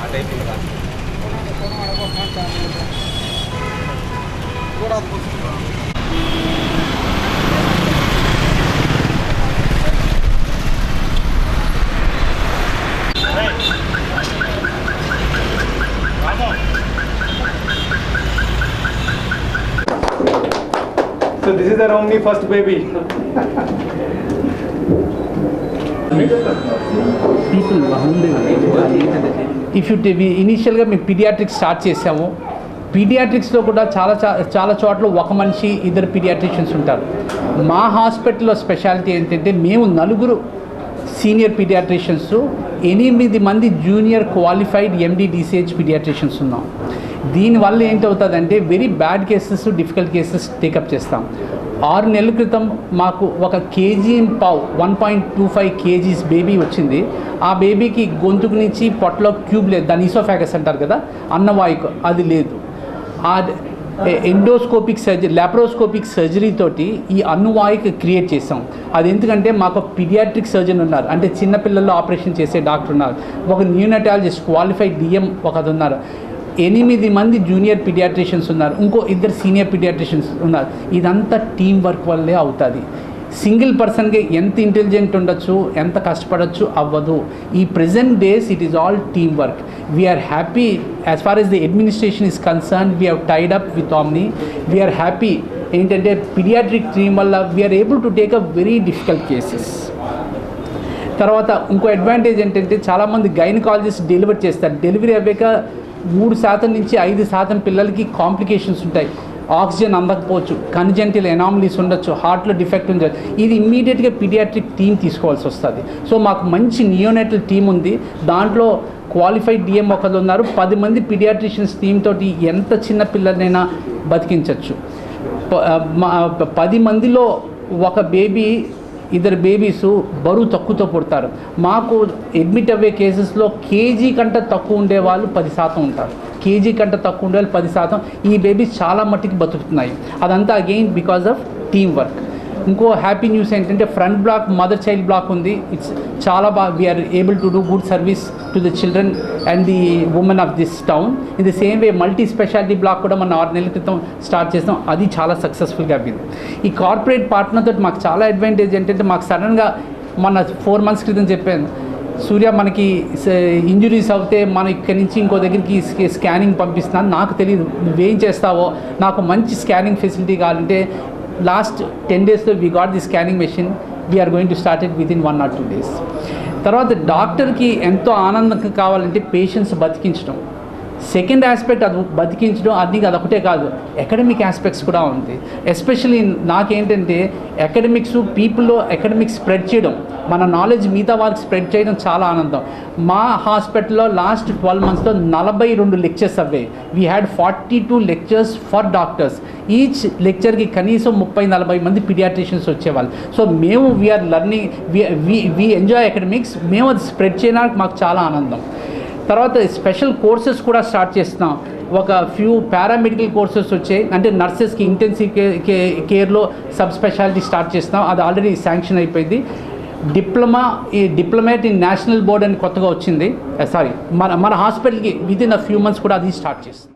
So this is our only first baby. People if you ఇనిషియల్గా మేము paediatrics start చేసాము. పీడియాట్రిక్స్లో కూడా చాలా చోట్ల ఒక మనిషి ఇద్దరు పీడియాట్రిషియన్స్ ఉంటారు. మా హాస్పిటల్లో స్పెషాలిటీ ఏంటంటే మేము 4 సీనియర్ పీడియాట్రిషియన్స్, 8 మంది జూనియర్ క్వాలిఫైడ్ MD/DCH పీడియాట్రిషియన్స్ ఉన్నాం. దీనివల్ల ఏంటవుతుందంటే very bad cases, difficult cases take up చేస్తాం. 6 నెలల క్రితం మాకు 1.5 kg 1.25 kgs బేబీ వచ్చింది. ఆ బేబీకి గొంతుకు నుంచి పొట్టలో ట్యూబ్ లేదు, దాని ఈసోఫాగస్ అంటారు కదా, అన్నవాయుకు అది లేదు. ఆ ఎండోస్కోపిక్ సర్జరీ, లాప్రోస్కోపిక్ సర్జరీ తోటి ఈ అన్నవాయుకు క్రియేట్ చేసాం. అది ఎందుకంటే మాకు పీడియాట్రిక్ సర్జన్ ఉన్నారు, అంటే చిన్నపిల్లల్లో ఆపరేషన్ చేసే డాక్టర్ ఉన్నారు, ఒక న్యూనటాలజిస్ట్ క్వాలిఫైడ్ DM ఒకది ఉన్నారు, 8 మంది జూనియర్ పీడియాట్రిషియన్స్ ఉన్నారు, ఇంకో 2 సీనియర్ పీడియాట్రిషియన్స్ ఉన్నారు. ఇదంతా టీం వర్క్ వల్లే అవుతుంది. సింగిల్ పర్సన్కి ఎంత ఇంటెలిజెంట్ ఉండొచ్చు, ఎంత కష్టపడచ్చు అవ్వదు. ఈ present days it is all team work. We are happy as far as the administration is concern. We have tied up with Omni. We are happy ఏంటంటే పీడియాట్రిక్ టీమ్ వల్ల we are able to take up very difficult cases. తర్వాత ఇంకో advantage ఏంటంటే చాలామంది gynaecologist delivery చేస్తారు. Delivery అవ్వాక 3% నుంచి 5% పిల్లలకి కాంప్లికేషన్స్ ఉంటాయి. ఆక్సిజన్ అందకపోవచ్చు, కన్జెంటల్ ఎనామలీస్ ఉండొచ్చు, హార్ట్లో డిఫెక్ట్ ఉండొచ్చు. ఇది ఇమ్మీడియట్గా పీడియాట్రిక్ టీమ్ తీసుకోవాల్సి వస్తుంది. సో మాకు మంచి నియోనేటల్ టీమ్ ఉంది. దాంట్లో క్వాలిఫైడ్ DM ఒకరు ఉన్నారు. 10 మంది పీడియాట్రిషియన్స్ టీమ్ తోటి ఎంత చిన్న పిల్లలైనా బతికించవచ్చు. 10 మందిలో ఒక బేబీ, 2 బేబీస్ బరువు తక్కువతో పుడతారు. మాకు అడ్మిట్ అయ్యే కేసెస్లో కేజీ కంటే తక్కువ ఉండేవాళ్ళు 10% ఉంటారు. కేజీ కంటే తక్కువ ఉండేవాళ్ళు 10%. ఈ బేబీస్ చాలా మట్టికి బతుకుతున్నాయి. అదంతా again because of team work. ఇంకో హ్యాపీ న్యూస్ ఏంటంటే front block, mother child block ఉంది. ఇట్స్ చాలా బాగా we are able to do good service to the children and the women of this town. In the same way multi speciality block కూడా మనం 6 నెలల క్రితం start చేస్తాం. అది చాలా సక్సెస్ఫుల్గా అయింది. ఈ కార్పొరేట్ పార్ట్నర్తో మాకు చాలా అడ్వాంటేజ్ ఏంటంటే మాకు సడన్గా మన 4 months క్రితం చెప్పాను, సూర్య మనకి ఇంజురీస్ అవుతే మనం ఇక్కడి నుంచి ఇంకో దగ్గరికి స్కానింగ్ పంపిస్తున్నాను, నాకు తెలియదు నువ్వేం చేస్తావో, నాకు మంచి స్కానింగ్ ఫెసిలిటీ కావాలంటే లాస్ట్ 10 daysలో we got the scanning machine. We are going to start it within 1 or 2 days. తర్వాత డాక్టర్కి ఎంతో ఆనందం కావాలంటే పేషెంట్స్ బతికించడం. సెకండ్ ఆస్పెక్ట్ అది బతికించడం, అదొకటే కాదు, అకాడమిక్ ఆస్పెక్ట్స్ కూడా ఉంది. ఎస్పెషల్లీ నాకేంటంటే పీపుల్లో అకాడమిక్స్ స్ప్రెడ్ చేయడం, మన నాలెడ్జ్ మిగతా వారికి స్ప్రెడ్ చేయడం చాలా ఆనందం. మా హాస్పిటల్లో లాస్ట్ 12 monthsలో 42 లెక్చర్స్ అవ్వాయి. We had 42 lectures for doctors. Each లెక్చర్కి కనీసం 30-40 మంది పీడియాట్రిషియన్స్ వచ్చేవాళ్ళు. సో మేము we are learning, we enjoy academics. మేము అది స్ప్రెడ్ చేయడానికి మాకు చాలా ఆనందం. తర్వాత స్పెషల్ కోర్సెస్ కూడా స్టార్ట్ చేస్తున్నాం. ఒక ఫ్యూ పారామెడికల్ కోర్సెస్ వచ్చాయి, అంటే నర్సెస్కి ఇంటెన్సివ్ కేర్లో సబ్ స్పెషాలిటీ స్టార్ట్ చేస్తున్నాం. అది ఆల్రెడీ శాంక్షన్ అయిపోయింది. డిప్లొమేట్ ఇన్ నేషనల్ బోర్డ్ అని కొత్తగా వచ్చింది. మన హాస్పిటల్కి వితిన్ a few months కూడా అది స్టార్ట్ చేస్తాం.